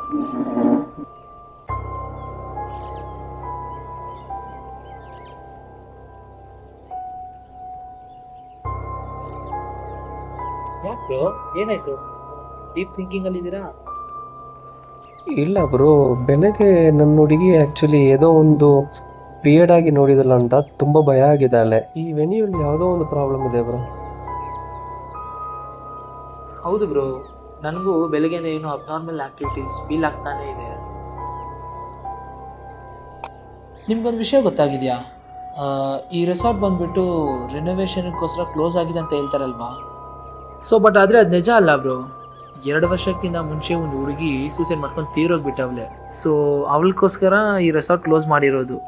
ಯಾಕೆ ಬ್ರೋ, ಏನಾಯ್ತು? Deep thinking ಅಲ್ಲಿ ಇದ್ದೀರಾ? ಇಲ್ಲ ಬ್ರೋ, ಬೆಳಗ್ಗೆ ನನ್ನ ಹುಡುಗಿ ಆ್ಯಕ್ಚುಲಿ ಏನೋ ಒಂದು ವಿಯರ್ಡ್ ಆಗಿ ನೋಡಿದಲ್ಲ ಅಂತ ತುಂಬ ಭಯ ಆಗಿದ್ದಾಳೆ. ಈ ವೆನ್ಯೂಲಿ ಯಾವುದೋ ಒಂದು ಪ್ರಾಬ್ಲಮ್ ಇದೆ ಬ್ರೋ. ಹೌದು ಬ್ರೋ, ನನಗೂ ಬೆಳಗ್ಗೆಯಿಂದ ಏನೋ ಅಬ್ನಾರ್ಮಲ್ ಆಕ್ಟಿವಿಟೀಸ್ ಫೀಲ್ ಆಗ್ತಾನೆ ಇದೆ. ನಿಮ್ಗೊಂದು ವಿಷಯ ಗೊತ್ತಾಗಿದೆಯಾ? ಈ ರೆಸಾರ್ಟ್ ಬಂದ್ಬಿಟ್ಟು ರಿನೋವೇಷನ್ಗೋಸ್ಕರ ಕ್ಲೋಸ್ ಆಗಿದೆ ಅಂತ ಹೇಳ್ತಾರಲ್ವಾ? ಬಟ್ ಆದರೆ ಅದು ನಿಜ ಅಲ್ಲ ಬ್ರೋ. 2 ವರ್ಷಕ್ಕಿಂತ ಮುಂಚೆ ಒಂದು ಹುಡುಗಿ ಸೂಸೈಡ್ ಮಾಡ್ಕೊಂಡು ತೀರೋಗ್ಬಿಟ್ಟವಳೆ. ಅವಳಿಗೋಸ್ಕರ ಈ ರೆಸಾರ್ಟ್ ಕ್ಲೋಸ್ ಮಾಡಿರೋದು.